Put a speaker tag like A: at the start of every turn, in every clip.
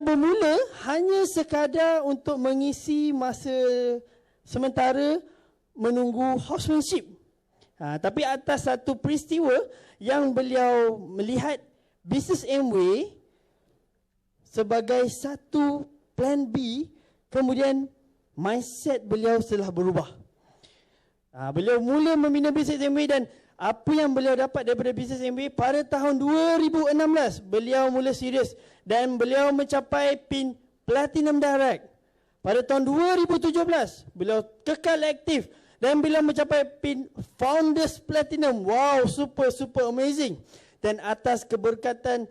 A: bermula hanya sekadar untuk mengisi masa sementara menunggu housemanship. Tapi atas satu peristiwa yang beliau melihat bisnes Amway sebagai satu plan B, kemudian mindset beliau telah berubah. Beliau mula membina bisnes Amway dan apa yang beliau dapat daripada bisnes Amway pada tahun 2016, beliau mula serius dan beliau mencapai PIN Platinum Direct. Pada tahun 2017, beliau kekal aktif dan beliau mencapai PIN Founders Platinum. Wow, super amazing. Dan atas keberkatan,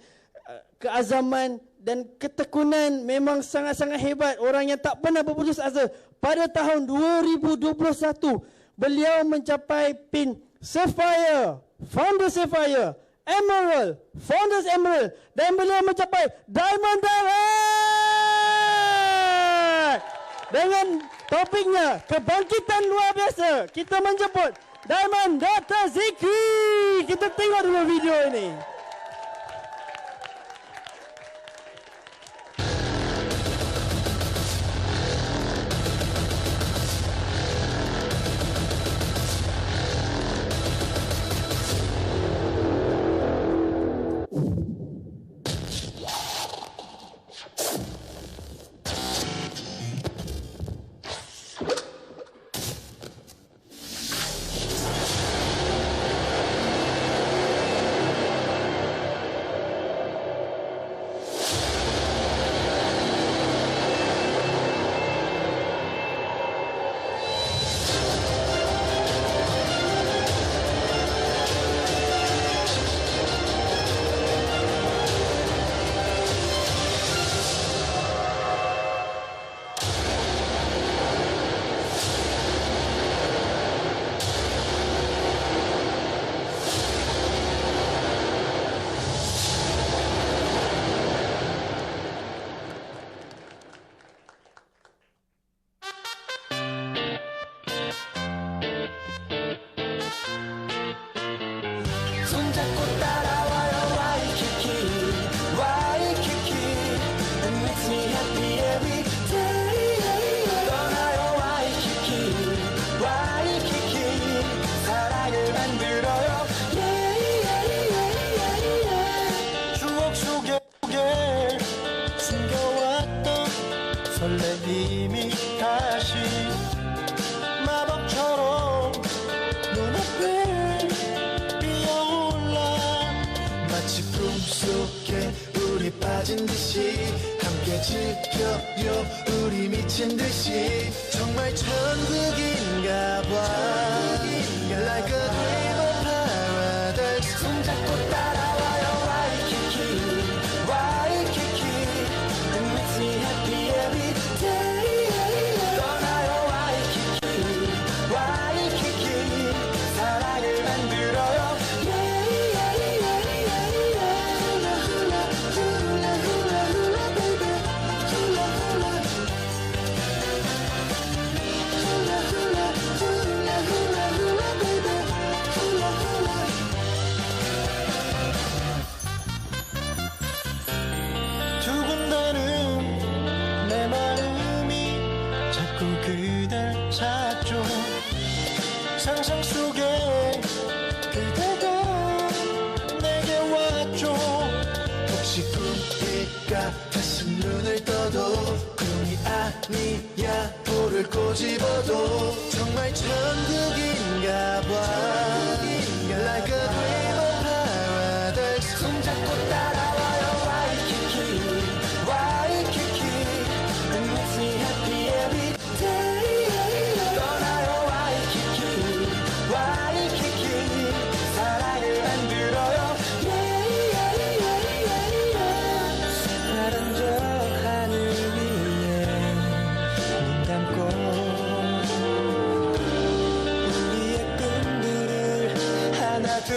A: keazaman dan ketekunan memang sangat-sangat hebat. Orang yang tak pernah berputus asa. Pada tahun 2021, beliau mencapai PIN Sapphire, Founders Sapphire, Emerald, Founders Emerald, dan beliau mencapai Diamond Direct. Dengan topiknya kebangkitan luar biasa, kita menjemput Diamond Dr. Zikri. Kita tengok dulu video ini.
B: 설레임이 다시 마법처럼 눈앞에 피어올라 마치 꿈속에 우리 빠진 듯이 함께 지켜요 우리 미친 듯이 정말 천국인가 봐 Like a dream of paradise 손잡고 따라와요 와이키키 와이키키 And makes me happy every day 떠나요 와이키키 와이키키 사랑을 만들어요 Hula hula hula hula hula baby Hula hula Hula hula hula hula hula baby Hula hula 두근거리는 내 마음이 자꾸 그댈 찾죠 상상 속에 그대가 내게 왔죠 혹시 꿈일 같았음 눈을 떠도 꿈이 아니야 볼을 꼬집어도 정말 천국인가 봐 Like a dream of paradise 손잡고 따라와요 와이키키 와이키키 It makes me happy every day 떠나요 와이키키 와이키키 사랑을 만들어요 새파란 저 하늘 위에 눈 감고 우리의 꿈들을 하나 둘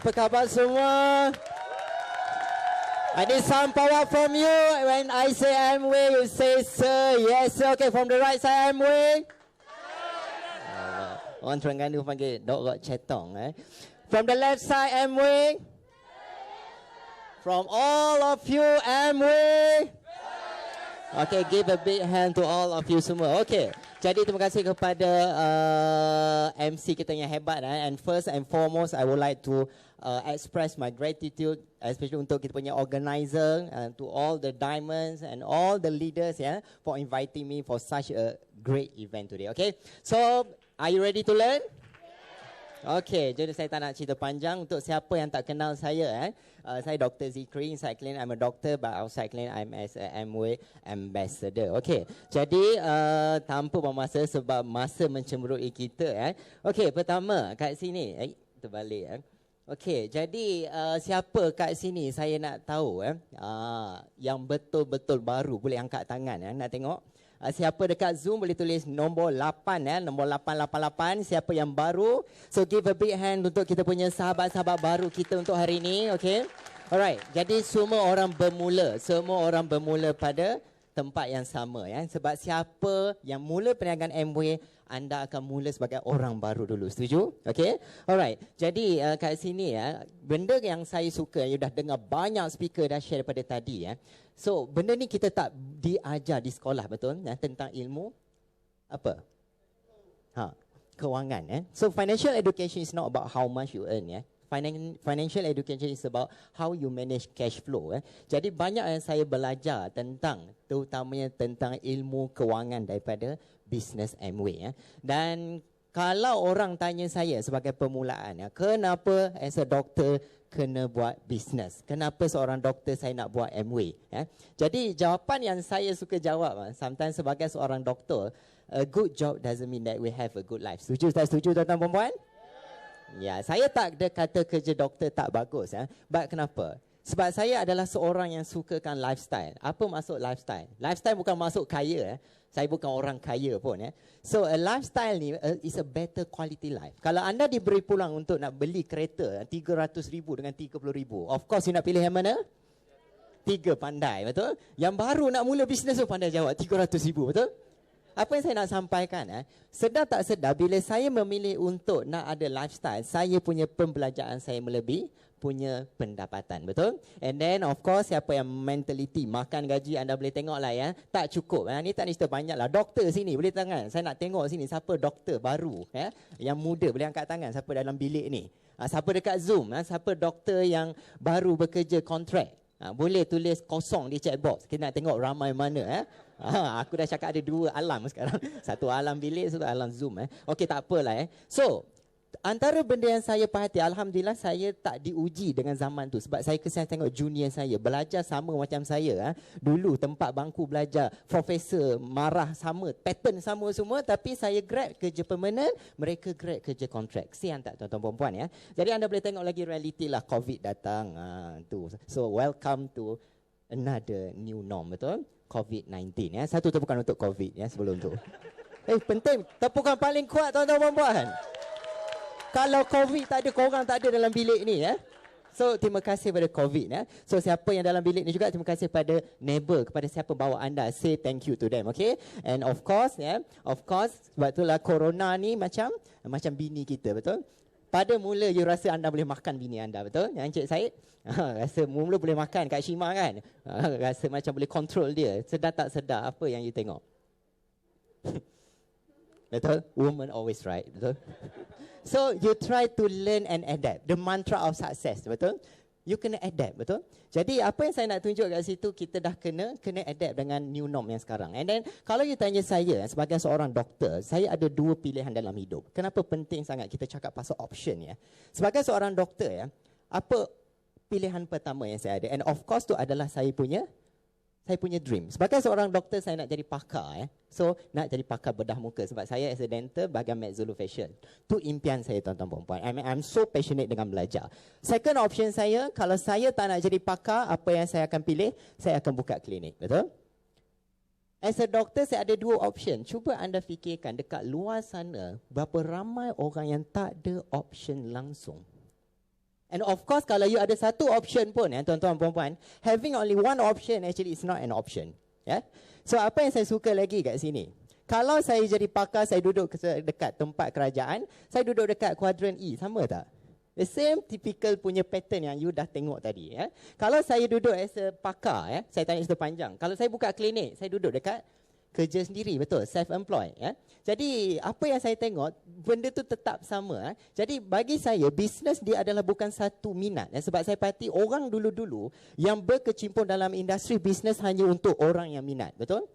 C: Apa khabar semua? I need some power from you. When I say Amway, you say sir. Yes, sir. Okay, from the right side, Amway. Orang Terengganu panggil Dok Rok Cetong. From the left side, Amway. From all of you, Amway. Okay, give a big hand to all of you semua. Okay, jadi terima kasih kepada MC kita yang hebat. And first and foremost, I would like to express my gratitude, especially untuk kita punya organizer, to all the diamonds and all the leaders, for inviting me for such a great event today. Okay, so are you ready to learn? Okay, jadi saya tak nak cerita panjang. Untuk siapa yang tak kenal saya, saya Dr. Zikri. Inside clinic I'm a doctor, but outside clinic I'm as a Amway ambassador. Okay, jadi tanpa bermasa sebab masa mencemburui kita. Okay, pertama kat sini, terbalik. Okay, jadi siapa kat sini saya nak tahu yang betul-betul baru, boleh angkat tangan nak tengok. Siapa dekat Zoom boleh tulis nombor 8 nombor 888. Siapa yang baru? So give a big hand untuk kita punya sahabat-sahabat baru kita untuk hari ini, okay? Alright. Jadi semua orang bermula pada tempat yang sama sebab siapa yang mula perniagaan Amway, anda akan mula sebagai orang baru dulu. Setuju? Okay? Alright. Jadi kat sini benda yang saya suka, you dah dengar banyak speaker dah share daripada tadi. So benda ni kita tak diajar di sekolah, betul? Tentang ilmu apa? Kewangan. So financial education is not about how much you earn. Financial education is about how you manage cash flow. Jadi banyak yang saya belajar tentang, terutamanya tentang ilmu kewangan daripada business Amway. Dan kalau orang tanya saya sebagai permulaan, kenapa as a doctor kena buat business? Kenapa seorang doktor saya nak buat Amway? Jadi jawapan yang saya suka jawab, sometimes sebagai seorang doktor, a good job doesn't mean that we have a good life. Setuju tak setuju tuan-tuan perempuan? Ya, saya tak ada kata kerja doktor tak bagus. But kenapa? Sebab saya adalah seorang yang sukakan lifestyle. Apa maksud lifestyle? Lifestyle bukan maksud kaya. Saya bukan orang kaya pun. So a lifestyle ni is a better quality life. Kalau anda diberi peluang untuk nak beli kereta 300,000 dengan 30,000, of course you nak pilih yang mana? 3 pandai, betul? Yang baru nak mula bisnes tu pandai jawab 300,000, betul? Apa yang saya nak sampaikan, sedar tak sedar bila saya memilih untuk nak ada lifestyle, saya punya pembelajaran saya melebihi punya pendapatan, betul? And then of course siapa yang mentality makan gaji, anda boleh tengok lah tak cukup. Ni tak ni cerita banyak lah. Doktor sini boleh tangan. Saya nak tengok sini siapa doktor baru yang muda boleh angkat tangan. Siapa dalam bilik ni? Siapa dekat Zoom? Siapa doktor yang baru bekerja kontrak? Boleh tulis kosong di chat box. Kita nak tengok ramai mana. Aku dah cakap ada 2 alam sekarang. Satu alam bilik, satu alam Zoom. Okey, tak apalah. So, antara benda yang saya perhati, alhamdulillah saya tak diuji dengan zaman tu. Sebab saya kesian tengok junior saya belajar sama macam saya. Dulu tempat bangku belajar, profesor marah sama, pattern sama semua. Tapi saya grad kerja permanent, mereka grad kerja kontrak. Kesian tak tuan-tuan perempuan? Jadi anda boleh tengok lagi realiti lah, COVID datang. Tu. So welcome to another new norm, betul? COVID-19. Satu tepukan untuk COVID sebelum tu. Penting, tepukan paling kuat tuan-tuan perempuan. Kalau COVID tak ada, korang tak ada dalam bilik ni. So, terima kasih pada COVID. So, siapa yang dalam bilik ni juga, terima kasih pada neighbor, kepada siapa bawa anda. Say thank you to them, okay? And of course, sebab itulah corona ni macam bini kita, betul? Pada mula, you rasa anda boleh makan bini anda, betul? Encik Syed, rasa mula boleh makan kat Shima kan? Rasa macam boleh control dia. Sedar tak sedar, apa yang you tengok? Betul? Woman always right, betul? So, you try to learn and adapt. The mantra of success, betul? You kena adapt, betul? Jadi, apa yang saya nak tunjuk kat situ, kita dah kena adapt dengan new norm yang sekarang. And then, kalau you tanya saya, sebagai seorang doktor, saya ada 2 pilihan dalam hidup. Kenapa penting sangat kita cakap pasal option, Sebagai seorang doktor, apa pilihan pertama yang saya ada? And of course, tu adalah saya punya dream. Sebagai seorang doktor, saya nak jadi pakar. So, nak jadi pakar bedah muka. Sebab saya as a dental, bahagian maxillofacial. Tu impian saya, tuan-tuan perempuan. I'm so passionate dengan belajar. Second option saya, kalau saya tak nak jadi pakar, apa yang saya akan pilih? Saya akan buka klinik. Betul? As a doctor, saya ada 2 option. Cuba anda fikirkan, dekat luar sana, berapa ramai orang yang tak ada option langsung. And of course, kalau you ada satu option pun, tuan-tuan perempuan, having only one option actually is not an option. So apa yang saya suka lagi kat sini? Kalau saya jadi pakar, saya duduk dekat tempat kerajaan, saya duduk dekat kuadran E, sama tak? The same typical punya pattern yang you dah tengok tadi. Kalau saya duduk as a pakar, saya tanya cerita panjang. Kalau saya buka klinik, saya duduk dekat kerja sendiri, betul, self-employed. Jadi apa yang saya tengok, benda tu tetap sama. Jadi bagi saya, bisnes dia adalah bukan satu minat. Sebab saya perhati orang dulu-dulu yang berkecimpung dalam industri bisnes hanya untuk orang yang minat, betul?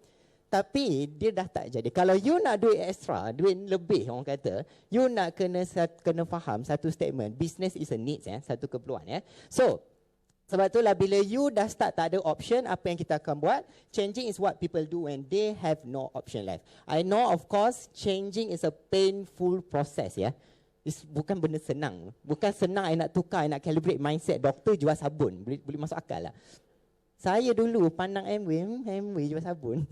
C: Tapi dia dah tak jadi. Kalau you nak duit extra, duit lebih orang kata, you nak kena faham satu statement, business is a needs, satu keperluan. So, sebab itulah bila you dah start tak ada option, apa yang kita akan buat? Changing is what people do when they have no option left. I know of course, changing is a painful process. It's bukan benda senang. Bukan senang I nak tukar, I nak calibrate mindset. Doktor jual sabun, boleh masuk akal lah. Saya dulu pandang Amway jual sabun.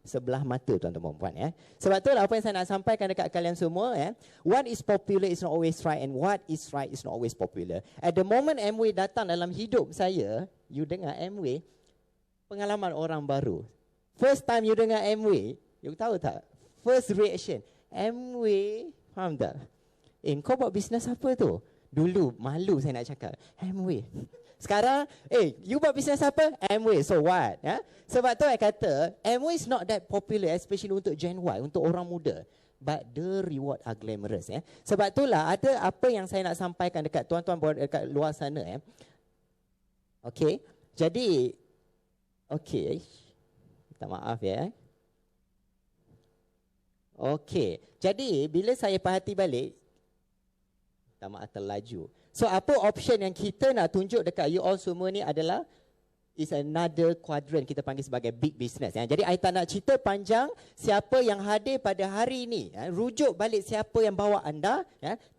C: Sebelah mata tuan-tuan perempuan. Sebab itulah apa yang saya nak sampaikan dekat kalian semua. What is popular is not always right and what is right is not always popular. At the moment Amway datang dalam hidup saya, you dengar Amway, pengalaman orang baru. First time you dengar Amway, you tahu tak? First reaction, Amway, faham tak? Kau buat bisnes apa tu? Dulu malu saya nak cakap, Amway. Sekarang, you buat bisnes apa? Amway, so what? Sebab tu saya kata, Amway is not that popular, especially untuk Gen Y, untuk orang muda. But the reward are glamorous. Sebab itulah ada apa yang saya nak sampaikan dekat tuan-tuan dekat luar sana. Okay, jadi, okay, minta maaf Okay, jadi bila saya perhati balik, minta maaf terlaju. So apa option yang kita nak tunjuk dekat you all semua ni adalah is another quadrant kita panggil sebagai big business. Jadi I tak nak cerita panjang siapa yang hadir pada hari ini. Rujuk balik siapa yang bawa anda.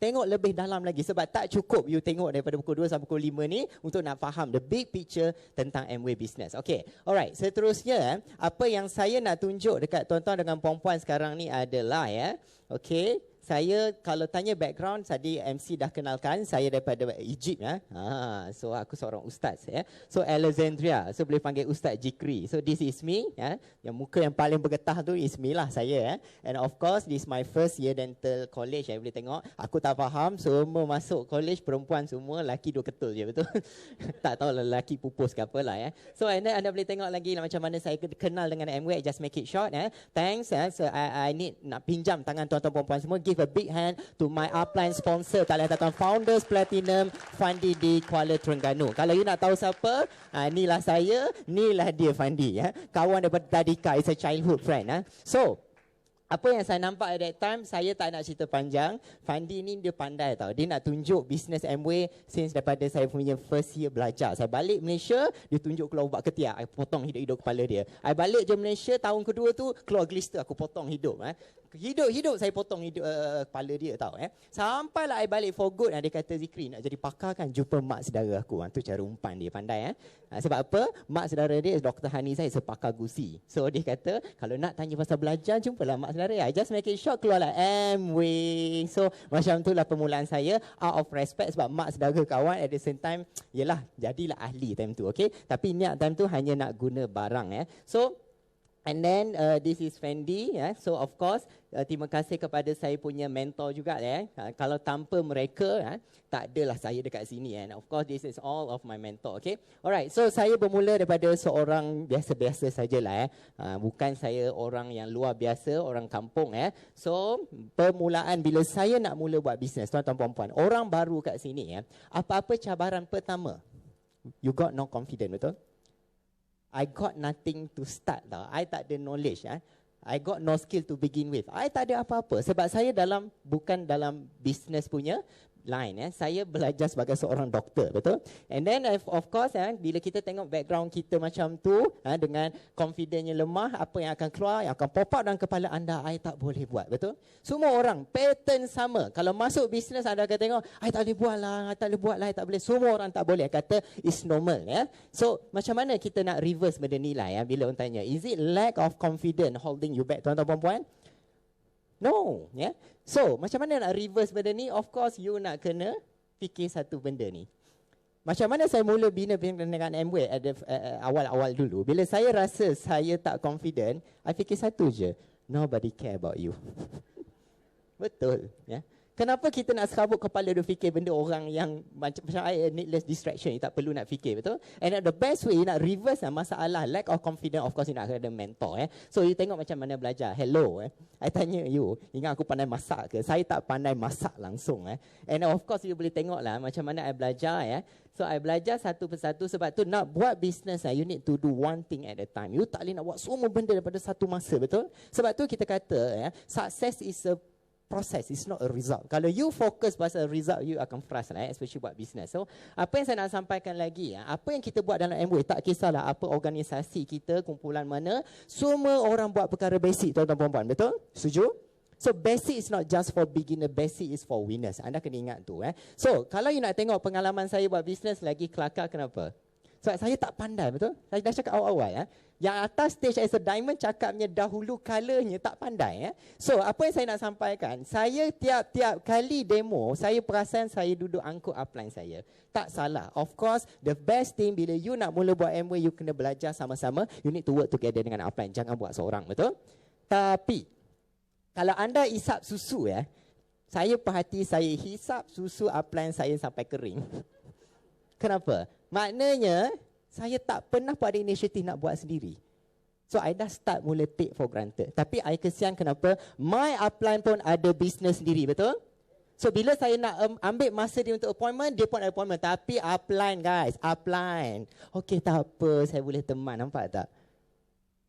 C: Tengok lebih dalam lagi sebab tak cukup you tengok daripada pukul 2 sampai pukul 5 ni untuk nak faham the big picture tentang Amway business. Okay, alright. Seterusnya apa yang saya nak tunjuk dekat tuan-tuan dengan puan-puan sekarang ni adalah okay. Saya kalau tanya background, tadi MC dah kenalkan, saya daripada Egypt. So aku seorang ustaz. So Alexandria, so boleh panggil Ustaz Jikri. So this is me. Yang muka yang paling bergetah tu is me lah, saya. And of course, this is my first year dental college. Boleh tengok, aku tak faham, semua masuk college, perempuan semua, lelaki dua ketul je, betul? Tak tahu lelaki pupus ke apa lah. So anda boleh tengok lagi macam mana saya kenal dengan Amway. Just make it short. Thanks. So I need nak pinjam tangan tuan-tuan perempuan semua. Give a big hand to my upline sponsor, Talentatan Founders Platinum Fandi di Kuala Terengganu. Kalau you nak tahu siapa, inilah saya, inilah dia Fandi. Kawan daripada Tadika, is a childhood friend. So, apa yang saya nampak at that time, saya tak nak cerita panjang. Fandi ni dia pandai tau. Dia nak tunjuk business Amway since daripada saya punya first year belajar. Saya balik Malaysia, dia tunjuk keluar ubat ketiak. I potong hidup kepala dia. I balik je Malaysia, tahun kedua tu keluar glister, aku potong hidup. Hidup saya potong hidup kepala dia tau. Sampailah I balik for good. Dia kata, Zikri nak jadi pakar kan, jumpa mak saudara aku. Tu cara umpan dia, pandai. Sebab apa? Mak saudara dia Dr. Hani saya sepakar gusi. So dia kata, kalau nak tanya pasal belajar, jumpalah mak saudara. I just make it short, keluarlah Amway. So macam itulah permulaan saya, out of respect sebab mak saudara kawan. At the same time, yelah, jadilah ahli time tu. Okay? Tapi niat time tu hanya nak guna barang. So and then this is Fendi. So of course, terima kasih kepada saya punya mentor juga. Kalau tanpa mereka, tak adalah saya dekat sini. And of course, this is all of my mentor. Okay, alright. So saya bermula daripada seorang biasa-biasa sajalah. Bukan saya orang yang luar biasa, orang kampung. So permulaan bila saya nak mula buat bisnes, tuan-tuan puan-puan, orang baru kat sini. Apa-apa cabaran pertama, you got no confidence, betul? I got nothing to start tau. I tak ada knowledge. I got no skill to begin with. I tak ada apa-apa. Sebab saya bukan dalam business punya line. Saya belajar sebagai seorang doktor, betul? And then of course, bila kita tengok background kita macam tu, dengan confidence lemah, apa yang akan keluar, yang akan pop up dalam kepala anda, I tak boleh buat, betul? Semua orang, pattern sama. Kalau masuk bisnes, anda akan tengok, I tak boleh buat lah, I tak boleh buat lah, I tak boleh. Semua orang tak boleh. Kata, it's normal. So, macam mana kita nak reverse benda ni lah, bila orang tanya, is it lack of confidence holding you back, tuan-tuan perempuan? No. So, macam mana nak reverse benda ni? Of course, you nak kena fikir satu benda ni. Macam mana saya mula bina dengan Amway awal-awal dulu. Bila saya rasa saya tak confident, I fikir satu je. Nobody care about you. Betul. Ya. Kenapa kita nak serabut kepala dia fikir benda orang yang macam needless distraction, you tak perlu nak fikir, betul? And the best way, you nak reverse masalah lack of confidence, of course you nak ada mentor. So you tengok macam mana belajar. Hello, I tanya you, ingat aku pandai masak ke? Saya tak pandai masak langsung. And of course you boleh tengok lah macam mana I belajar. So I belajar satu persatu, sebab tu nak buat business, you need to do one thing at a time. You tak boleh nak buat semua benda daripada satu masa, betul? Sebab tu kita kata, success is a process, it's not a result. Kalau you fokus pasal result, you akan frustrat, especially buat business. So, apa yang saya nak sampaikan lagi, apa yang kita buat dalam Amway, tak kisahlah apa organisasi kita, kumpulan mana, semua orang buat perkara basic, tuan-tuan perempuan, betul? Setuju? So, basic is not just for beginner, basic is for winners. Anda kena ingat tu. So, kalau you nak tengok pengalaman saya buat business lagi kelakar, kenapa? Sebab saya tak pandai, betul? Saya dah cakap awal-awal. Yang atas stage as a diamond cakapnya dahulu colornya tak pandai. So, apa yang saya nak sampaikan, saya tiap-tiap kali demo, saya perasan saya duduk angkut upline saya. Tak salah. Of course, the best thing bila you nak mula buat Amway, you kena belajar sama-sama. You need to work together dengan upline. Jangan buat seorang, betul? Tapi, kalau anda isap susu, saya perhati saya hisap susu upline saya sampai kering. Kenapa? Maknanya, saya tak pernah pada inisiatif nak buat sendiri. So, I dah start mula take for granted. Tapi, I kesian kenapa? My upline pun ada business sendiri, betul? So, bila saya nak ambil masa dia untuk appointment, dia pun ada appointment. Tapi, upline guys, upline. Okay, tak apa, saya boleh teman, nampak tak?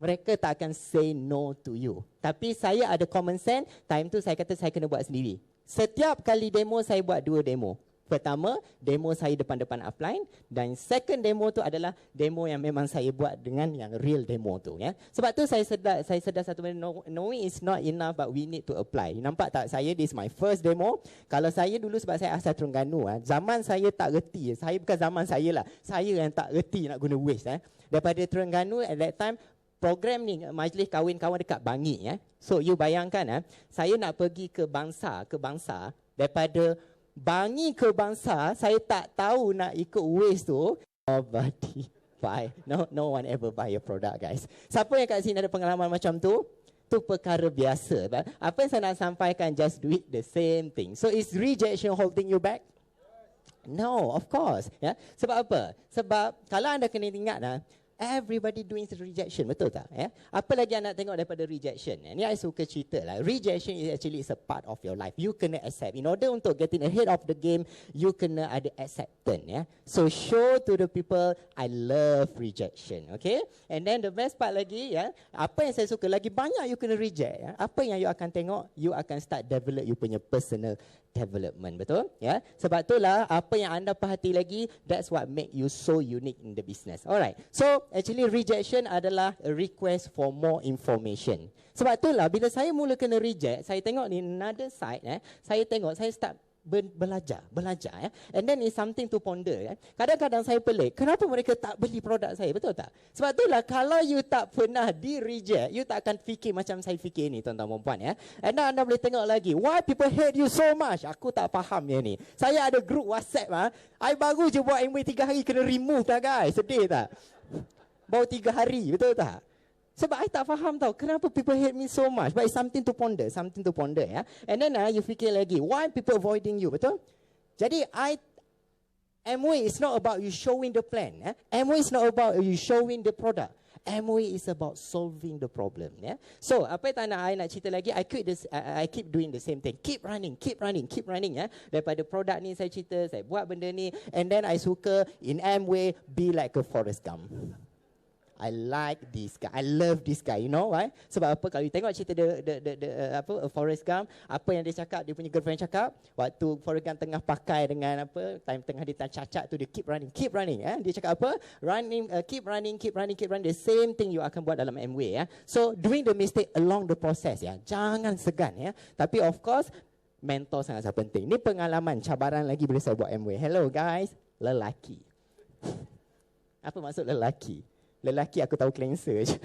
C: Mereka tak akan say no to you. Tapi, saya ada common sense, time tu saya kata saya kena buat sendiri. Setiap kali demo, saya buat 2 demo. Pertama, demo saya depan-depan upline, dan second demo tu adalah demo yang memang saya buat dengan yang real demo tu. Sebab tu saya sedar satu benda, knowing is not enough but we need to apply. Nampak tak, saya this my first demo. Kalau saya dulu sebab saya asal Terengganu, zaman saya tak reti. Saya bukan zaman saya lah, saya yang tak reti nak guna Waze. Daripada Terengganu at that time, program ni majlis kahwin kawan dekat Bangi. So you bayangkan, saya nak pergi ke bangsa daripada Bangi ke bangsa, saya tak tahu nak ikut Waze tu. Nobody buy. No one ever buy a product, guys. Siapa yang kat sini ada pengalaman macam tu? Tu perkara biasa. Apa yang saya nak sampaikan, just do it the same thing. So is rejection holding you back? No, of course. Sebab apa? Sebab kalau anda kena ingat, everybody doing rejection, betul tak? Apa lagi anda tengok daripada rejection? Ni saya suka cerita lah. Rejection is actually a part of your life. You kena accept. In order untuk getting ahead of the game, you kena ada acceptance. So show to the people, I love rejection. Okay? And then the best part lagi, apa yang saya suka, lagi banyak you kena reject. Apa yang you akan tengok? You akan start develop you punya personal development, betul? Sebab itulah apa yang anda perhati lagi, that's what make you so unique in the business. Alright. So actually rejection adalah a request for more information. Sebab itulah bila saya mula kena reject, saya tengok ni another side, saya tengok, saya start belajar. And then it's something to ponder. Kadang-kadang saya pelik, kenapa mereka tak beli produk saya, betul tak? Sebab itulah kalau you tak pernah di-reject, you tak akan fikir macam saya fikir ni, tuan-tuan perempuan. And then anda boleh tengok lagi, why people hate you so much? Aku tak faham yang ni. Saya ada group WhatsApp, I baru je buat Amway 3 hari kena remove tak guys? Sedih tak? Baru 3 hari, betul tak? Sebab I tak faham tau, kenapa people hate me so much. But it's something to ponder. And then you fikir lagi, why people avoiding you, betul? Jadi Amway is not about you showing the plan. Amway is not about you showing the product. Amway is about solving the problem. So, apa yang I nak cerita lagi, I keep doing the same thing. Keep running. Daripada produk ni saya cerita, saya buat benda ni. And then I suka in Amway, be like a Forrest Gump. I like this guy. I love this guy. You know why? Sebab apa? Kalau you tengok cerita Forrest Gump, apa yang dia cakap, dia punya girlfriend cakap, waktu Forrest Gump tengah pakai dengan time tengah dia cacat tu, dia keep running. Dia cakap apa? Keep running. The same thing you akan buat dalam Amway. So doing the mistake along the process. Jangan segan. Tapi of course, mentor sangat penting. Ni pengalaman, cabaran lagi bila saya buat Amway. Hello guys, lelaki. Apa maksud lelaki? Lelaki aku tahu cleanser je.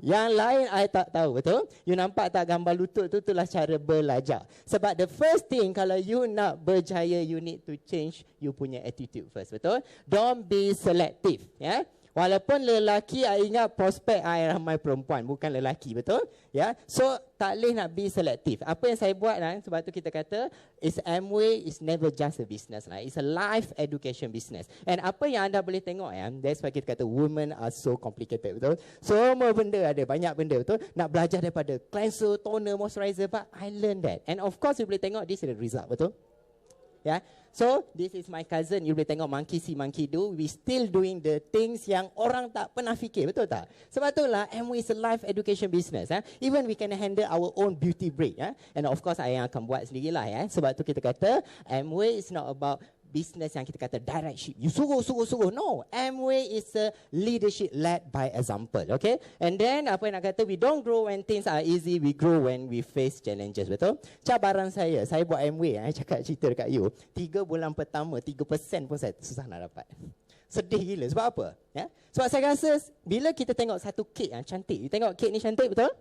C: Yang lain I tak tahu, betul? You nampak tak gambar lutut tu, itulah cara belajar. Sebab the first thing kalau you nak berjaya, you need to change you punya attitude first, betul? Don't be selective, ya. Walaupun lelaki, I ingat prospek I ramai perempuan, bukan lelaki, betul? Ya, so tak boleh nak be selective. Apa yang saya buat lah, sebab tu kita kata, is Amway is never just a business lah. It's a life education business. And apa yang anda boleh tengok ya, that's why kita kata women are so complicated, betul? Semua benda ada, banyak benda, betul? Nak belajar daripada cleanser, toner, moisturizer, but I learned that. And of course, you boleh tengok this is the result, betul? Ya, so this is my cousin. You boleh tengok monkey see, monkey do. We still doing the things yang orang tak pernah fikir, betul tak? Sebab itulah Amway is a life education business. Even we can handle our own beauty break. And of course, I yang akan buat sendirilah. Sebab tu kita kata Amway is not about business yang kita kata direct ship. You suruh. No, Amway is a leadership led by example. Okay? And then apa yang nak kata, we don't grow when things are easy, we grow when we face challenges. Betul? Cabaran saya buat Amway, cakap cerita dekat you, 3 bulan pertama, 3% pun saya susah nak dapat. Sedih gila. Sebab apa? Ya? Sebab saya rasa, bila kita tengok satu kek yang cantik, you tengok kek ni cantik, betul?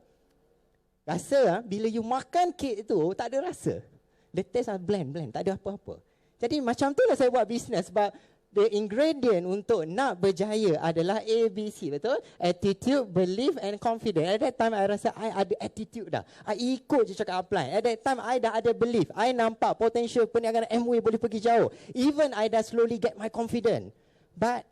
C: Rasa, bila you makan kek tu, tak ada rasa. The taste are bland, tak ada apa-apa. Jadi macam tu lah saya buat bisnes, sebab the ingredient untuk nak berjaya adalah A, B, C, betul? Attitude, belief and confidence. At that time I rasa I ada attitude dah. I ikut je cakap apply. At that time I dah ada belief. I nampak potential perniagaan Amway boleh pergi jauh. Even I dah slowly get my confidence. But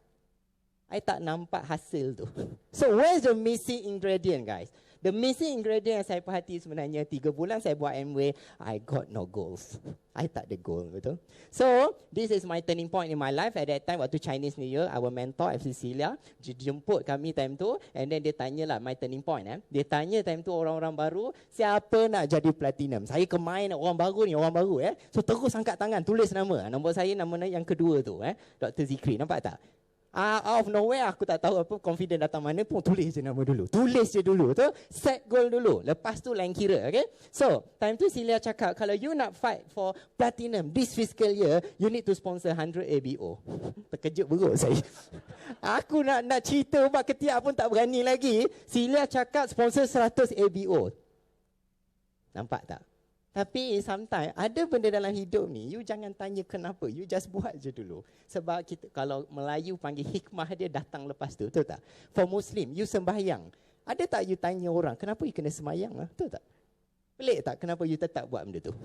C: I tak nampak hasil tu. So where's the missing ingredient, guys? The missing ingredient yang saya perhati sebenarnya 3 bulan saya buat Amway, I got no goals. I tak ada goal, betul? So, this is my turning point in my life. At that time, waktu Chinese New Year, our mentor, FC Celia, jemput kami time tu. And then dia tanyalah my turning point. Dia tanya time tu orang-orang baru, siapa nak jadi platinum? Saya kemain orang baru ni, orang baru. So, terus angkat tangan, tulis nama. Nombor saya, nama yang kedua tu. Dr. Zikri, nampak tak? Out of nowhere aku tak tahu apa confident datang mana pun, tulis je nama dulu. Tulis je dulu tu, set goal dulu. Lepas tu lain kira, okay? So, time tu Celia cakap kalau you nak fight for platinum this fiscal year, you need to sponsor 100 ABO. Terkejut berut saya. Aku nak cerita ubat ketiak pun tak berani lagi. Celia cakap sponsor 100 ABO. Nampak tak? Tapi sometimes ada benda dalam hidup ni, you jangan tanya kenapa, you just buat je dulu. Sebab kita, kalau Melayu panggil hikmah dia datang lepas tu, betul tak? For Muslim, you sembahyang. Ada tak you tanya orang, kenapa you kena sembahyang? Betul tak? Pelik tak kenapa you tetap buat benda tu?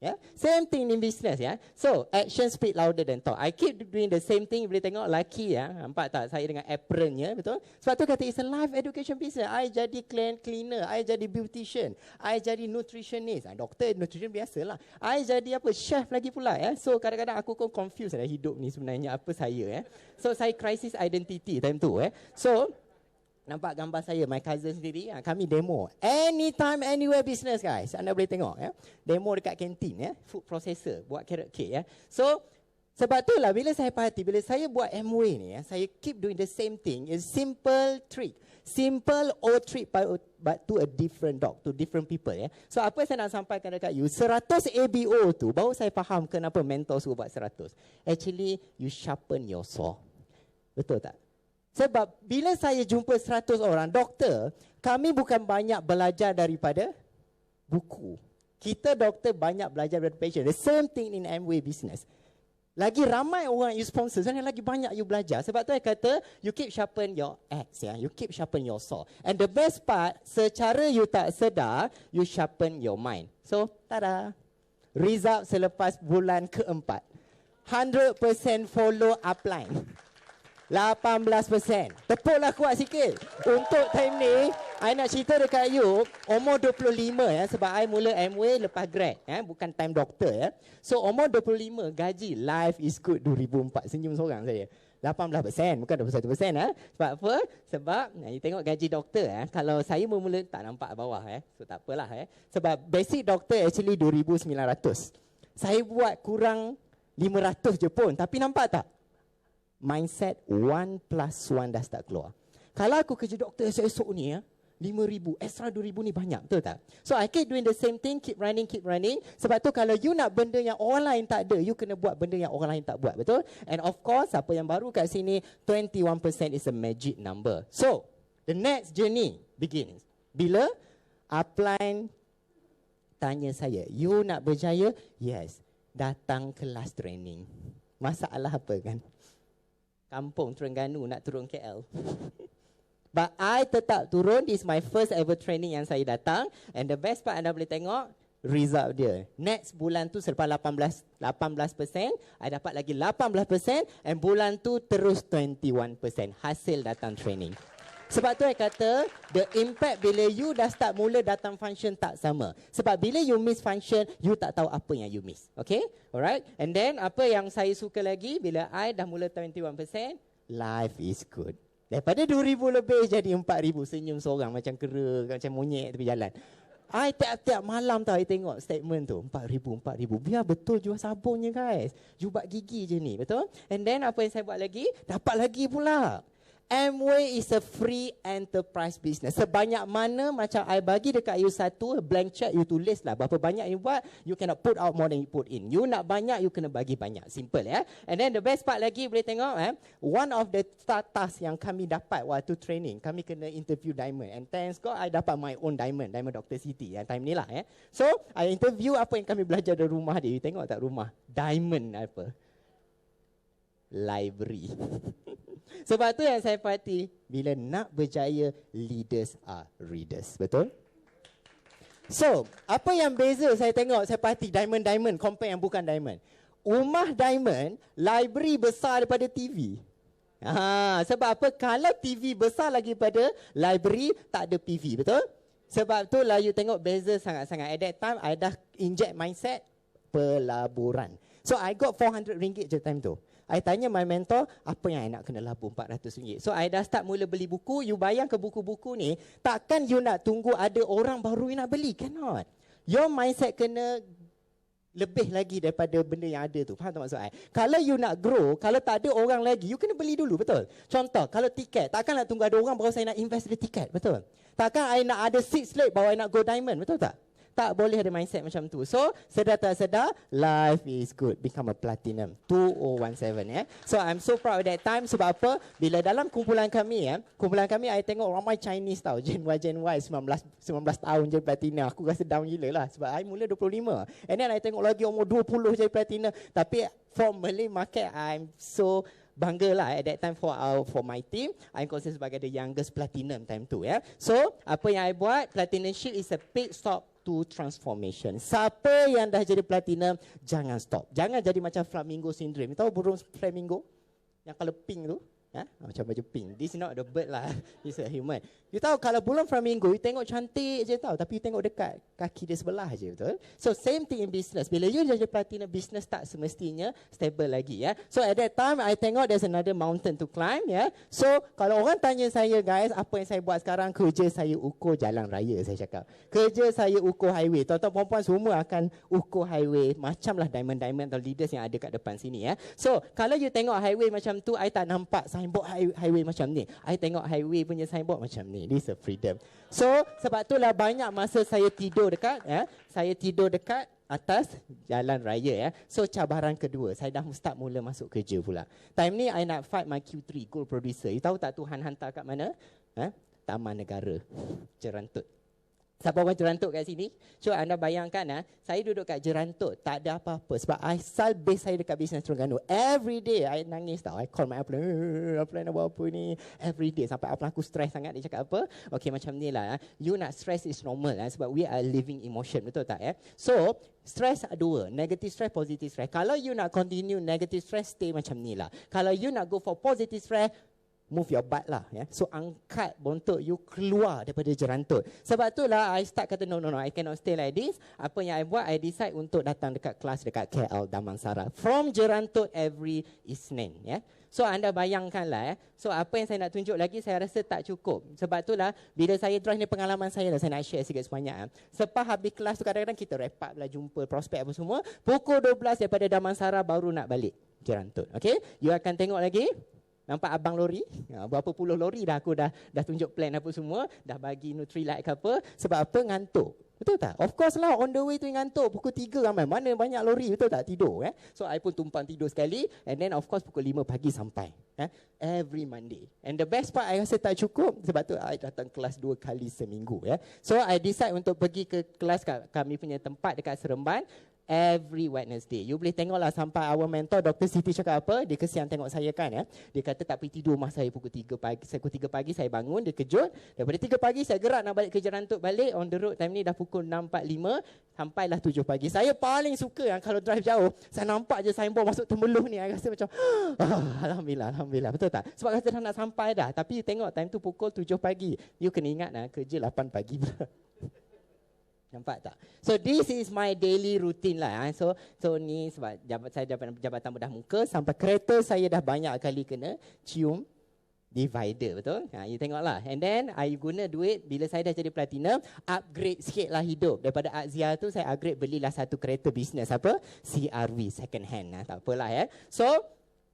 C: Yeah? Same thing in business, ya. So, action speak louder than talk. I keep doing the same thing. Boleh tengok laki, ya. Nampak tak saya dengan apronnya, betul? Sebab tu kata it's a life education business. I jadi cleaner, I jadi beautician, I jadi nutritionist. Doktor, nutrition biasalah. I jadi apa? Chef lagi pula, ya. So, kadang-kadang aku pun confused dalam hidup ni sebenarnya apa saya, ya. So, saya crisis identity time tu, So, nampak gambar saya, my cousin sendiri, kami demo. Anytime, anywhere business, guys. Anda boleh tengok, ya. Demo dekat kantin, food processor, buat carrot cake, ya. So, sebab itulah bila saya perhati, bila saya buat Amway ni, saya keep doing the same thing. It's simple trick. Simple old trick but to a different dog, to different people, ya. So, apa saya nak sampaikan dekat you, 100 ABO tu, baru saya faham kenapa mentor suruh buat 100. Actually, you sharpen your saw. Betul tak? Sebab bila saya jumpa 100 orang doktor, kami bukan banyak belajar daripada buku. Kita doktor banyak belajar daripada patient. The same thing in Amway business. Lagi ramai orang you sponsor, sebenarnya lagi banyak you belajar. Sebab tu saya kata, you keep sharpen your axe, ya. You keep sharpen your saw. And the best part, secara you tak sedar, you sharpen your mind. So, tada. Result selepas bulan keempat. 100% follow upline. 18%. Tepuklah kuat sikit. Untuk time ni, I nak cerita dekat you, umur 25, ya, sebab I mula Amway lepas grad, ya, bukan time doctor, ya. So, umur 25, gaji life is good 2004. Senyum seorang saya. 18%, bukan 21%. Sebab apa? Sebab, you tengok gaji doktor, kalau saya mula tak nampak bawah, so tak apalah. Sebab basic doktor actually 2,900. Saya buat kurang 500 je pun, tapi nampak tak? Mindset 1+1 dah start keluar. Kalau aku kerja doktor esok ni, 5,000, extra 2,000 ni banyak, betul tak? So I keep doing the same thing, keep running. Sebab tu kalau you nak benda yang orang lain tak ada, you kena buat benda yang orang lain tak buat, betul? And of course, apa yang baru kat sini, 21% is a magic number. So, The next journey begins. Bila upline tanya saya, you nak berjaya? Yes. Datang kelas training. Masalah apa kan? Kampung Terengganu nak turun KL. But I tetap turun. This is my first ever training yang saya datang. And the best part anda boleh tengok result dia. Next bulan tu selepas 18%, I dapat lagi 18%. And bulan tu terus 21% hasil datang training. Sebab tu saya kata, the impact bila you dah start mula datang function tak sama. Sebab bila you miss function, you tak tahu apa yang you miss. Okay? Alright? And then apa yang saya suka lagi, bila I dah mula 21%, life is good. Daripada 2,000 lebih jadi 4,000. Senyum seorang macam kera, macam monyet tepi jalan. I tiap-tiap malam tau, I tengok statement tu. 4,000. Biar betul jual sabunnya guys. Jubat gigi je ni, betul? And then apa yang saya buat lagi? Dapat lagi pula. Amway is a free enterprise business. Sebanyak mana macam I bagi dekat you satu blank check, you tulis lah berapa banyak you buat. You cannot put out more than you put in. You nak banyak, you kena bagi banyak. Simple ya. And then the best part lagi boleh tengok one of the task yang kami dapat waktu training, kami kena interview diamond. And thanks God I dapat my own diamond Dr. Siti yang time ni lah ya. So I interview apa yang kami belajar dari rumah dia. You tengok tak rumah? Diamond apa? Library. Sebab tu yang saya perhati, bila nak berjaya, leaders are readers. Betul? So, apa yang beza saya tengok, saya perhati diamond, compare yang bukan diamond. Rumah diamond, library besar daripada TV. Sebab apa? Kalau TV besar lagi pada library, tak ada PV. Betul? Sebab tu lah you tengok beza sangat-sangat. At that time, I dah inject mindset pelaburan. So, I got RM400 je time tu. I tanya my mentor, apa yang I nak kena labur RM400? So, I dah start mula beli buku. You bayang ke buku-buku ni, takkan you nak tunggu ada orang baru you nak beli. Cannot. Your mindset kena lebih lagi daripada benda yang ada tu. Faham tak maksud I? Kalau you nak grow, kalau tak ada orang lagi, you kena beli dulu, betul? Contoh, kalau tiket, takkan nak tunggu ada orang baru saya nak invest di tiket, betul? Takkan I nak ada seat slate baru I nak go diamond, betul tak? Tak boleh ada mindset macam tu. So, sedar tak sedar, life is good. Become a platinum. 2017 ya. So, I'm so proud of that time. Sebab apa? Bila dalam kumpulan kami I tengok ramai Chinese tau. Gen Y 19 tahun je platinum. Aku rasa down gila lah. Sebab I mula 25. And then I tengok lagi umur 20 je platinum. Tapi for Malay market, I'm so bangga lah at that time for my team. I'm considered sebagai the youngest platinum time tu ya. So, apa yang I buat, Platinumship is a pit stop to transformation. Siapa yang dah jadi platinum, jangan stop. Jangan jadi macam flamingo syndrome. Tahu burung flamingo? Yang kalau pink tu? Macam baju pink. This is not the bird lah. This is a human. You tahu kalau burung flamingo, you tengok cantik je tahu. Tapi you tengok dekat kaki dia sebelah je, betul? So same thing in business. Bila you jadi platinum, business tak semestinya stable lagi ya. So at that time, I tengok there's another mountain to climb ya. So kalau orang tanya saya guys, apa yang saya buat sekarang? Kerja saya ukur jalan raya, saya cakap. Kerja saya ukur highway. Tuan-tuan perempuan semua akan ukur highway. Macamlah diamond atau leaders yang ada kat depan sini ya. So kalau you tengok highway macam tu, I tak nampak signboard highway macam ni. I tengok highway punya signboard macam ni. This is a freedom. So sebab itulah banyak masa saya tidur dekat saya tidur dekat atas jalan raya ya. So cabaran kedua, saya dah start mula masuk kerja pula. Time ni I nak fight my Q3 gold producer. You tahu tak Tuhan hantar kat mana? Taman Negara. Jerantut. Siapa orang Jerantut kat sini? So anda bayangkan saya duduk kat Jerantut, tak ada apa-apa. Sebab asal base saya dekat bisnes Terengganu. Every day I nangis tau. I call my upline nak buat apa ni. Every day sampai upline aku stress sangat. Dia cakap apa? Okay macam ni lah. You nak stress is normal sebab we are living emotion. Betul tak So stress dua, negative stress, positive stress. Kalau you nak continue negative stress, stay macam ni lah. Kalau you nak go for positive stress, move your butt lah ya. So angkat bontot you keluar daripada Jerantut. Sebab itulah I start kata no, I cannot stay like this. Apa yang I buat, I decide untuk datang dekat kelas dekat KL Damansara from Jerantut every Isnin ya. So anda bayangkanlah So apa yang saya nak tunjuk lagi, saya rasa tak cukup. Sebab itulah bila saya drive ni pengalaman saya lah, saya nak share sikit sebanyak. Selepas habis kelas tu kadang-kadang kita wrap up lah, jumpa prospek apa semua. Pukul 12 daripada Damansara baru nak balik Jerantut. Okay, you akan tengok lagi Nampak abang lori? Berapa puluh lori dah aku dah tunjuk plan apa semua, dah bagi Nutrilite ke apa. Sebab apa? Ngantuk. Betul tak? Of course lah, on the way tu ngantuk. Pukul 3 ramai. Mana banyak lori, betul tak? Tidur. So, I pun tumpang tidur sekali. And then of course pukul 5 pagi sampai. Every Monday. And the best part, I rasa tak cukup. Sebab tu, I datang kelas 2 kali seminggu. So, I decide untuk pergi ke kelas kami punya tempat dekat Seremban. Every Wednesday. You boleh tengoklah sampai our mentor Dr. Siti cakap apa. Dia kesian tengok saya kan. Dia kata tak pergi tidur masa saya pukul 3 pagi. Pukul 3 pagi saya bangun, dia kejut. Daripada 3 pagi saya gerak nak balik kerja rantuk balik. On the road time ni dah pukul 6.45. Sampailah 7 pagi. Saya paling suka yang kalau drive jauh. Saya nampak je signboard masuk Temeloh ni. Saya rasa macam Alhamdulillah. Betul tak? Sebab kata dah nak sampai dah. Tapi tengok time tu pukul 7 pagi. You kena ingat kerja 8 pagi pula. Nampak tak? So this is my daily routine lah. So ni sebab saya jabatan bedah muka, sampai kereta saya dah banyak kali kena cium divider, betul? You tengoklah. And then I guna duit bila saya dah jadi platinum, upgrade sikit lah hidup. Daripada Azia tu saya upgrade belilah satu kereta bisnes apa? CRV second hand. Tak apalah So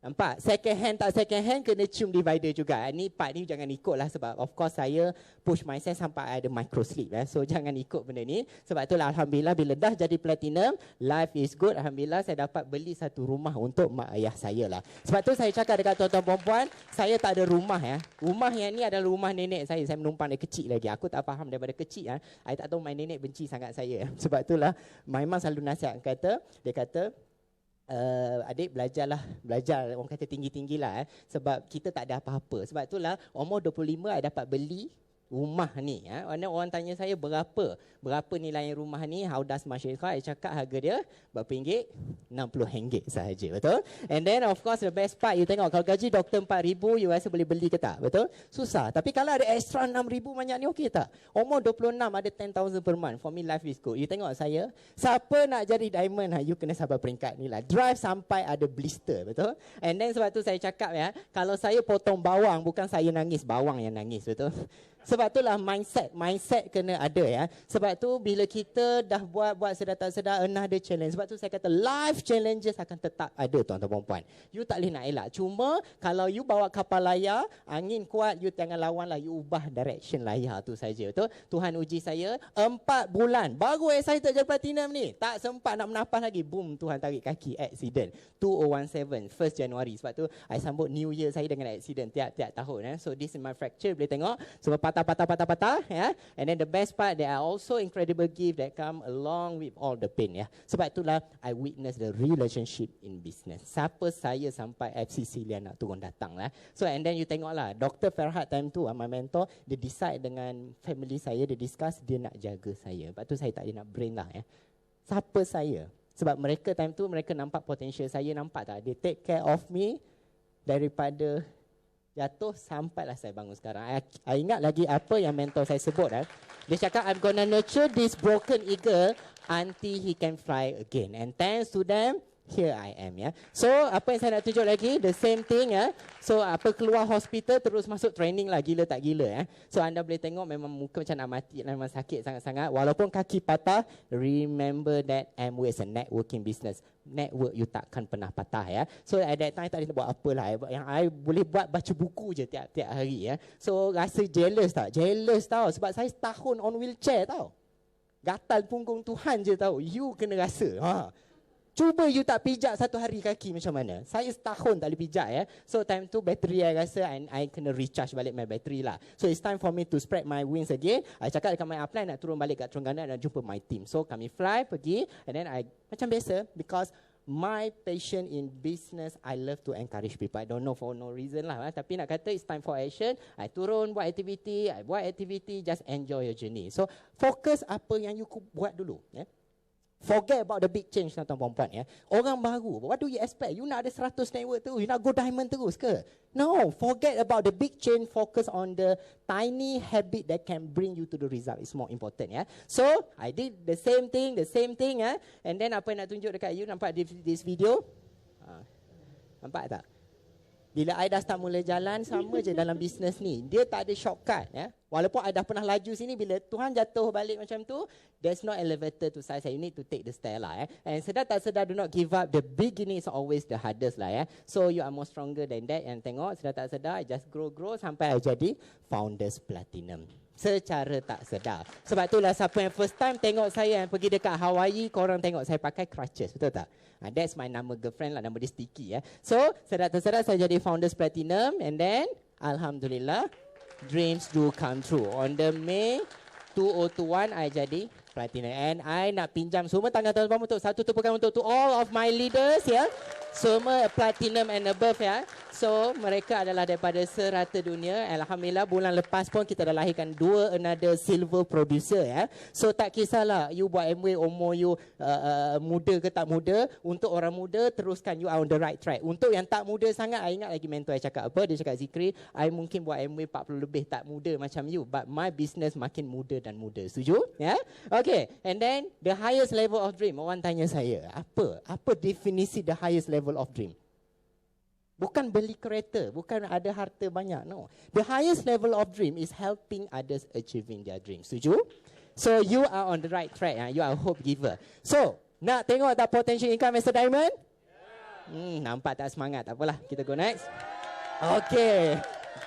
C: nampak? Second hand tak second hand kena cium divider juga. Ni part ni jangan ikut lah sebab of course saya push myself sampai ada micro sleep. So jangan ikut benda ni. Sebab itulah Alhamdulillah bila dah jadi platinum, life is good. Alhamdulillah saya dapat beli satu rumah untuk mak ayah saya lah. Sebab tu saya cakap dekat tuan-tuan perempuan, saya tak ada rumah Rumah yang ni adalah rumah nenek saya. Saya menumpang dari kecil lagi. Aku tak faham daripada kecil I tak tahu my nenek benci sangat saya. Sebab itulah my mum selalu nasihat dia kata adik belajar orang kata tinggi-tinggi lah sebab kita tak ada apa-apa. Sebab itulah umur 25 I dapat beli rumah ni. Orang tanya saya berapa nilai rumah ni, how does Masya I cakap harga dia berapa ringgit? RM60 sahaja, betul? And then of course the best part, you tengok kalau gaji doktor 4,000 you rasa boleh beli ke tak, betul? Susah. Tapi kalau ada extra 6,000 banyak ni okey tak? Umur 26 ada 10,000 per month. For me life is good. You tengok saya, siapa nak jadi diamond you kena sabar peringkat ni lah. Drive sampai ada blister, betul? And then sebab tu saya cakap kalau saya potong bawang bukan saya nangis, bawang yang nangis, betul? Sebab itulah mindset kena ada Sebab tu bila kita dah buat sedar tak sedar, ada challenge. Sebab tu saya kata life challenges akan tetap ada tuan-tuan perempuan. You tak boleh nak elak. Cuma kalau you bawa kapal layar, angin kuat, you jangan lawan lah, you ubah direction layar tu saja, betul? Tuhan uji saya 4 bulan baru excited jadi platinum ni. Tak sempat nak menafas lagi, boom, Tuhan tarik kaki, accident. 2017 1st January. Sebab tu I sambut New Year saya dengan accident tiap-tiap tahun So this is my fracture, boleh tengok. Sebab patah and then the best part, there are also incredible gift that come along with all the pain Sebab itulah I witness the relationship in business. Siapa saya sampai FCC dia nak turun datang So and then you tengoklah Dr. Ferhat time tu my mentor, dia decide dengan family saya, dia discuss dia nak jaga saya. Sebab tu saya tak ada nak brain lah siapa saya. Sebab mereka time tu mereka nampak potential saya, nampak tak? They take care of me daripada jatuh sampailah saya bangun sekarang. I ingat lagi apa yang mentor saya sebut. Dia cakap, I'm gonna nurture this broken eagle until he can fly again. And thanks to them, here I am So apa yang saya nak tunjuk lagi, the same thing So apa keluar hospital terus masuk training lah, gila tak gila So anda boleh tengok memang muka macam nak mati, memang sakit sangat-sangat. Walaupun kaki patah, remember that Amway is a networking business. Network you takkan pernah patah So at that time tak boleh buat apa lah. Yang I boleh buat baca buku je tiap-tiap hari So rasa jealous tak? Jealous tau. Sebab saya setahun on wheelchair tau. Gatal punggung Tuhan je tau. You kena rasa Cuba you tak pijak satu hari kaki macam mana. Saya setahun tak boleh pijak So time tu bateri I rasa I kena recharge balik my battery lah. So it's time for me to spread my wings again. I cakap dekat my upline nak turun balik kat Terengganu nak jumpa my team. So kami fly pergi and then I macam biasa because my passion in business, I love to encourage people. I don't know for no reason lah tapi nak kata it's time for action. I turun buat aktiviti, just enjoy your journey. So fokus apa yang you buat dulu Forget about the big change tuan-tuan perempuan Orang baru, what do you expect? You nak ada 100 network tu, you nak go diamond terus ke? No, forget about the big change. Focus on the tiny habit that can bring you to the result. It's more important So, I did the same thing And then apa yang nak tunjuk dekat you, nampak this video? Nampak tak? Bila I dah start mula jalan, sama je dalam bisnes ni. Dia tak ada shortcut. Ya. Walaupun I dah pernah laju sini, bila Tuhan jatuh balik macam tu, there's no elevator to success. You need to take the stair lah. And sedar tak sedar, do not give up. The beginning is always the hardest lah. So you are more stronger than that. And tengok, sedar tak sedar, I just grow sampai I jadi Founders Platinum. Secara tak sedar. Sebab itulah siapa yang first time tengok saya pergi dekat Hawaii, korang tengok saya pakai crutches, betul tak? That's my nama girlfriend lah, nama dia Sticky. So, sedar tak sedar saya jadi Founders Platinum, and then, Alhamdulillah, dreams do come true. On the May 2021, I jadi Platinum. And I nak pinjam semua tangan tuan-tuan untuk satu tepukan untuk to all of my leaders, ya. Semua Platinum and above, ya. So, mereka adalah daripada serata dunia. Alhamdulillah, bulan lepas pun kita dah lahirkan 2 another silver producer, ya. So, tak kisahlah you buat MW, umur you muda ke tak muda. Untuk orang muda, teruskan, you are on the right track. Untuk yang tak muda sangat, I ingat lagi mentor I cakap apa. Dia cakap, Zikri, I mungkin buat MW 40 lebih, tak muda macam you. But my business makin muda dan muda. Setuju? Ya? Okay. And then, the highest level of dream. Orang tanya saya, apa definisi the highest level of dream? Bukan beli kereta, bukan ada harta banyak, no. The highest level of dream is helping others achieving their dreams. Setuju? So you are on the right track, you are a hope giver. So, nak tengok tak potential income Mr. Diamond? Nampak tak semangat? Tak apalah, kita go next. Okay.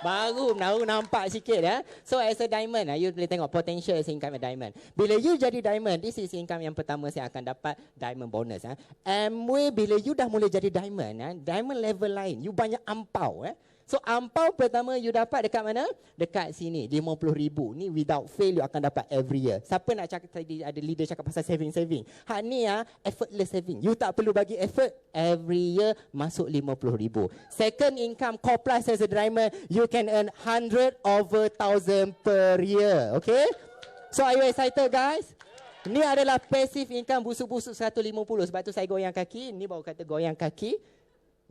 C: Baru nampak sikit, ya. So as a diamond, you boleh tengok potential as income a diamond. Bila you jadi diamond, this is income yang pertama saya akan dapat, diamond bonus. Amway, bila you dah mula jadi diamond, diamond level lain, you banyak ampau. So ampau pertama you dapat dekat mana? Dekat sini, 50,000. Ni without fail you akan dapat every year. Siapa nak cakap tadi ada leader cakap pasal saving. Hak ni effortless saving. You tak perlu bagi effort, every year masuk 50,000. Second income, core plus as a diamond, you can earn 100,000 per year. Okay? So are you excited guys? Ni adalah passive income busuk-busuk 150. Sebab tu saya goyang kaki. Ni baru kata goyang kaki.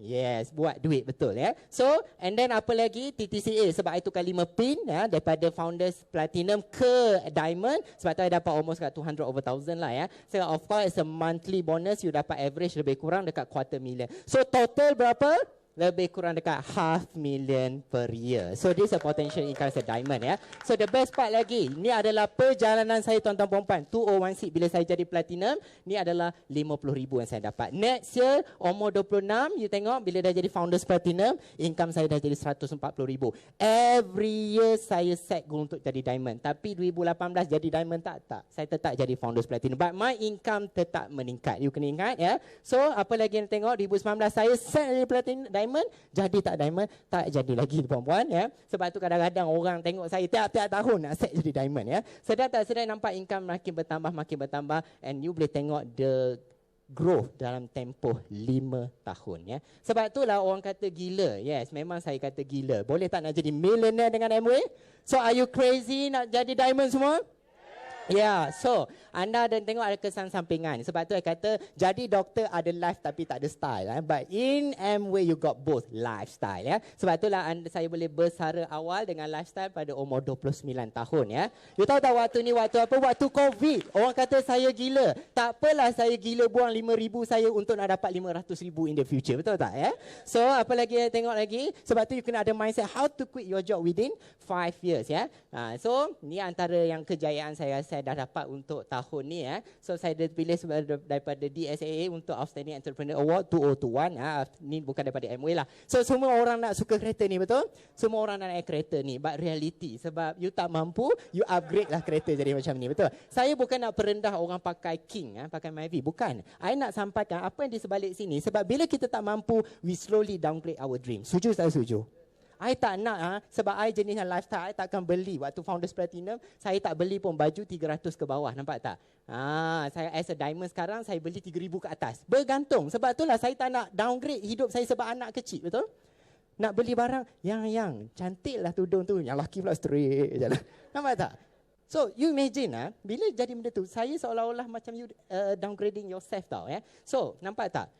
C: Yes, buat duit betul, ya. So, and then apa lagi? TTCA, sebab I tukar 5 pin, ya, daripada Founders Platinum ke Diamond. Sebab tu I dapat almost kat 200,000 lah, ya. So of course a monthly bonus you dapat average lebih kurang dekat 250,000. So total berapa? Lebih kurang dekat 500,000 per year. So this is a potential income as a diamond, ya. So the best part lagi, ni adalah perjalanan saya tuan-tuan perempuan. 2016 bila saya jadi platinum, ni adalah 50,000 yang saya dapat. Next year, umur 26, you tengok bila dah jadi founders platinum, income saya dah jadi 140,000. Every year saya set goal untuk jadi diamond. Tapi 2018 jadi diamond tak. Saya tetap jadi founders platinum. But my income tetap meningkat. You kena ingat, ya. So apa lagi yang tengok, 2019 saya set jadi platinum diamond, jadi tak diamond, tak jadi lagi perempuan, ya. Sebab tu kadang-kadang orang tengok saya tiap-tiap tahun nak set jadi diamond, ya. Sedar tak sedar nampak income makin bertambah, and you boleh tengok the growth dalam tempoh 5 tahun, ya. Sebab itulah orang kata gila. Yes, memang saya kata gila. Boleh tak nak jadi millionaire dengan Amway? So are you crazy nak jadi diamond semua? Ya, so anda dan tengok ada kesan sampingan. Sebab tu saya kata jadi doktor ada life tapi tak ada style. But in Amway you got both lifestyle. Ya. Sebab itulah saya boleh bersara awal dengan lifestyle pada umur 29 tahun. Ya. You tahu tak waktu ni waktu apa? Waktu COVID. Orang kata saya gila. Tak apalah saya gila buang 5,000 saya untuk nak dapat 500,000 in the future. Betul tak? Ya. So apa lagi saya tengok lagi? Sebab tu you kena ada mindset how to quit your job within 5 years. Ya. So ni antara yang kejayaan saya dah dapat untuk tahun ni, ya. So saya dipilih daripada DSAA untuk Outstanding Entrepreneur Award 2021, ya. Ni bukan daripada Amway lah. So semua orang nak suka kereta ni, betul? Semua orang nak naik kereta ni, but reality sebab you tak mampu, you upgrade lah kereta jadi macam ni, betul? Saya bukan nak perendah orang pakai King, pakai Myvi, bukan. I nak sampaikan apa yang di sebalik sini, sebab bila kita tak mampu, we slowly downgrade our dream. Setuju tak setuju? I tak nak, sebab I jenis yang lifestyle, I takkan beli. Waktu Founders Platinum, saya tak beli pun baju 300 ke bawah, nampak tak? Saya as a diamond sekarang, saya beli 3,000 ke atas. Bergantung, sebab itulah saya tak nak downgrade hidup saya sebab anak kecil, betul? Nak beli barang yang cantik lah tudung tu, yang laki pula straight je lah. Nampak tak? So, you imagine, bila jadi benda tu, saya seolah-olah macam you downgrading yourself tau. So, nampak tak?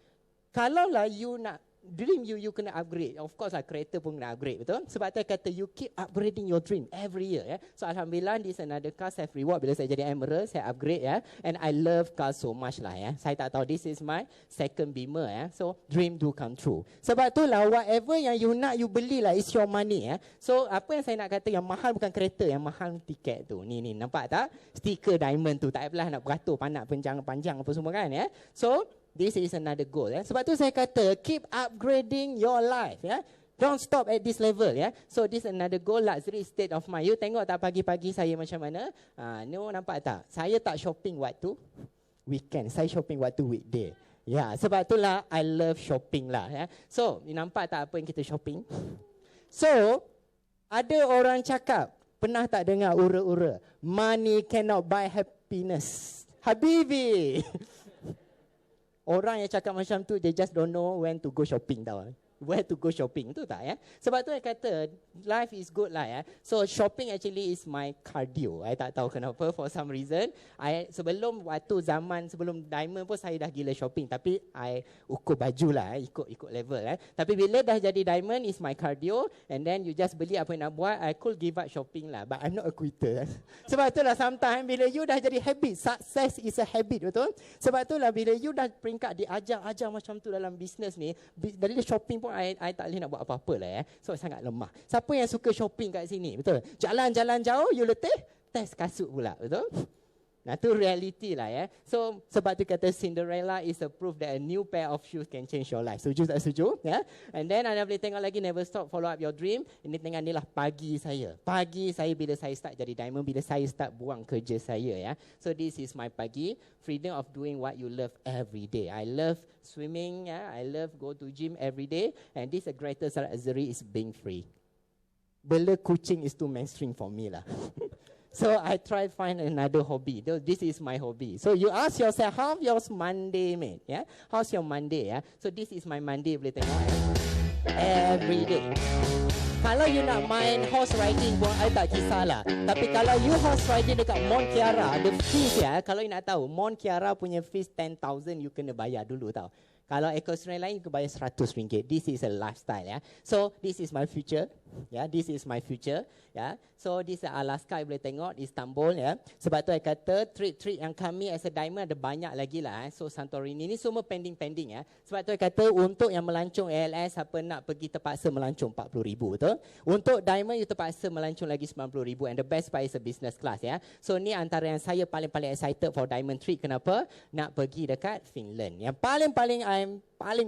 C: Kalaulah you nak dream you kena upgrade. Of course lah, kereta pun kena upgrade, betul? Sebab tu saya kata you keep upgrading your dream every year. Ya. So alhamdulillah, this another car self reward bila saya jadi Emerald, saya upgrade ya. And I love car so much lah ya. Saya tak tahu, this is my second Beamer ya. So dream do come true. Sebab tu lah, whatever yang you nak, you belilah, it's your money ya. So apa yang saya nak kata, yang mahal bukan kereta, yang mahal tiket tu. Ni nampak tak? Stiker diamond tu, tak payahlah nak beratur panak panjang apa semua kan ya. So this is another goal. Ya. Sebab tu saya kata, keep upgrading your life. Ya. Don't stop at this level. Ya. So this is another goal, luxury state of mind. You tengok tak pagi-pagi saya macam mana? No, nampak tak? Saya tak shopping waktu weekend. Saya shopping waktu weekday. Ya, sebab itulah I love shopping lah. Ya. So, you nampak tak apa yang kita shopping? So, ada orang cakap, pernah tak dengar ura-ura? Money cannot buy happiness. Habibi. Orang yang cakap macam tu, they just don't know when to go shopping tau. Where to go shopping tu tak ya. Sebab tu saya kata life is good lah ya. So shopping actually is my cardio. I tak tahu kenapa, for some reason. Sebelum waktu zaman sebelum diamond pun saya dah gila shopping. Tapi I ukur baju lah, ikut level. Tapi bila dah jadi diamond is my cardio. And then you just beli apa yang nak buat. I could give up shopping lah. But I'm not a quitter. Sebab tu lah sometimes bila you dah jadi habit. Success is a habit, betul? Sebab tu lah bila you dah peringkat diajar macam tu dalam bisnes ni. Dari shopping pun I tak boleh nak buat apa-apa lah ya. So sangat lemah. Siapa yang suka shopping kat sini? Betul? Jalan-jalan jauh, you letih, test kasut pula. Betul? Nah, tu reality lah ya. So, sebab tu kata Cinderella is a proof that a new pair of shoes can change your life. Setuju tak setuju? Ya? And then anda boleh tengok lagi Never Stop, Follow Up Your Dream. Ini tengok ni lah pagi saya. Pagi saya bila saya start jadi diamond, bila saya start buang kerja saya ya. So, this is my pagi. Freedom of doing what you love every day. I love swimming. Ya? I love go to gym every day. And this greatest luxury is being free. Bela kucing is too mainstream for me lah. So I try find another hobby. This is my hobby. So you ask yourself, how yours Monday, mate? Yeah, how's your Monday? Yeah. So this is my Monday. Boleh tengok every day. Kalau you nak main horse riding pun, I tak kisahlah. Tapi kalau you horse riding dekat Mont Kiara, the fees ya, kalau you nak tahu, Mont Kiara punya fees 10,000 you kena bayar dulu tau. Kalau ekonomi lain you bayar RM100. This is a lifestyle ya. So this is my future. Ya, this is my future. Ya. So this is Alaska, you boleh tengok Istanbul ya. Sebab tu saya kata treat yang kami as a diamond ada banyak lagi lah. So Santorini ni semua pending ya. Sebab tu saya kata untuk yang melancong ALS siapa nak pergi terpaksa melancong 40,000 betul. Untuk diamond you terpaksa melancong lagi 90,000 and the best part is a business class ya. So ni antara yang saya paling excited for diamond trip. Kenapa? Nak pergi dekat Finland. Yang paling I'm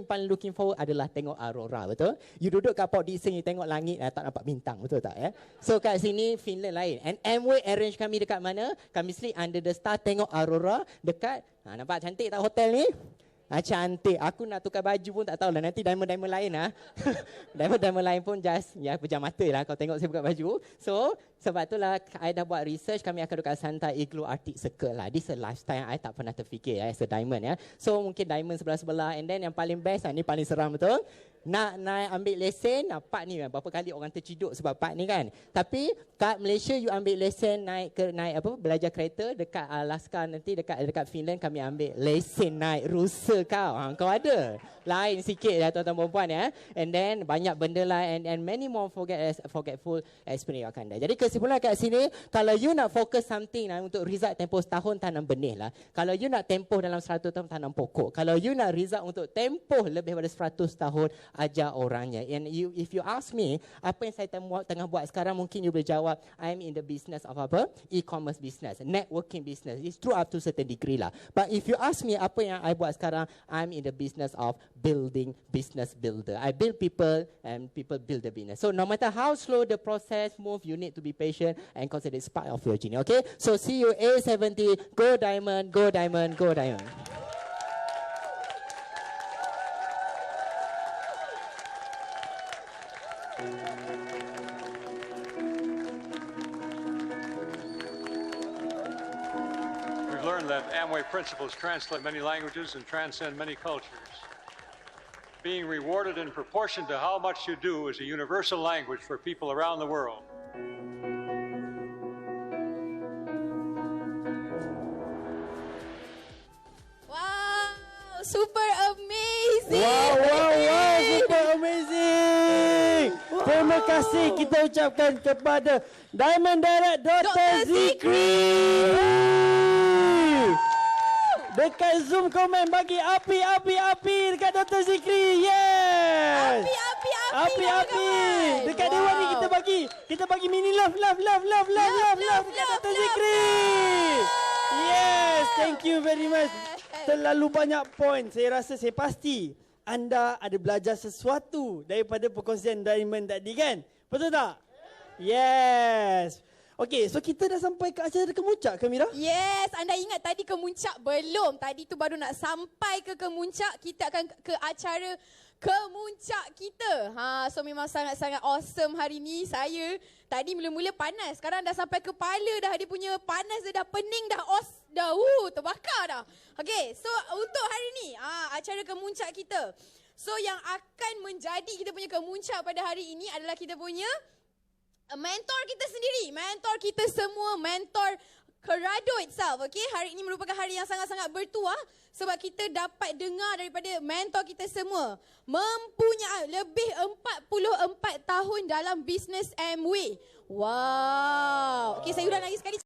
C: paling looking forward adalah tengok aurora, betul? You duduk kat Port Dickson, you tengok langit, tak nampak bintang, betul tak ya? So kat sini Finland lain. And Amway arrange kami dekat mana? Kami sleep under the star tengok aurora dekat, nampak cantik tak hotel ni? Cantik. Aku nak tukar baju pun tak tahulah. Nanti diamond lain lah. diamond lain pun just ya pejam mata lah kau tengok saya buka baju. So sebab itulah I dah buat research. Kami akan dekat Santa Igloo Arctic Circle lah. This is a lifestyle yang I tak pernah terfikir as a diamond ya. So mungkin diamond sebelah-sebelah. And then yang paling best ni paling seram betul. Nak naik ambil lesen, part ni berapa kali orang terciduk sebab part ni kan. Tapi kat Malaysia you ambil lesen naik belajar kereta dekat Alaska nanti dekat Finland kami ambil lesen naik rusa kau. Kau ada. Lain sikit lah tuan-tuan perempuan ya. And then banyak benda lah and many more forgetful experience akan ada. Jadi kesimpulan kat sini, kalau you nak fokus something untuk result tempoh setahun tanam benih lah. Kalau you nak tempoh dalam 100 tahun tanam pokok. Kalau you nak result untuk tempoh lebih daripada 100 tahun ajar orangnya. And if you ask me, apa yang saya tengah buat sekarang, mungkin you boleh jawab, I'm in the business of apa? E-commerce business, networking business. It's true up to certain degree lah. But if you ask me, apa yang I buat sekarang, I'm in the business of building business builder. I build people and people build the business. So no matter how slow the process move, you need to be patient and consider it's part of your journey. Okay? So see you A70. Go diamond, go diamond, go diamond.
D: We've learned that Amway principles translate many languages and transcend many cultures. Being rewarded in proportion to how much you do is a universal language for people around the world.
B: Wow, super amazing.
A: Wow, super terima kasih kita ucapkan kepada Diamond Direct Dr. Zikri. Dekat Zoom komen bagi api dekat Dr. Zikri. Yes. Api. Dekat Dewan ni kita bagi mini love dekat Dr. Zikri. Yes, thank you very much. Terlalu banyak poin. Saya rasa saya pasti anda ada belajar sesuatu daripada perkongsian Diamond tadi kan? Betul tak? Yes. Okey, so kita dah sampai ke acara kemuncak ke Mira?
E: Yes, anda ingat tadi kemuncak belum? Tadi tu baru nak sampai ke kemuncak, kita akan ke acara kemuncak kita. So memang sangat-sangat awesome hari ni. Saya tadi mula-mula panas, sekarang dah sampai kepala dah, dia punya panas dia dah pening dah, terbakar dah. Okey, so untuk hari ni acara kemuncak kita. So yang akan menjadi kita punya kemuncak pada hari ini adalah kita punya mentor kita sendiri, mentor kita semua, mentor Kerado itself. Okay, hari ini merupakan hari yang sangat-sangat bertuah sebab kita dapat dengar daripada mentor kita semua mempunyai lebih 44 tahun dalam bisnes Amway. Wow. Okay, saya ulang lagi sekali.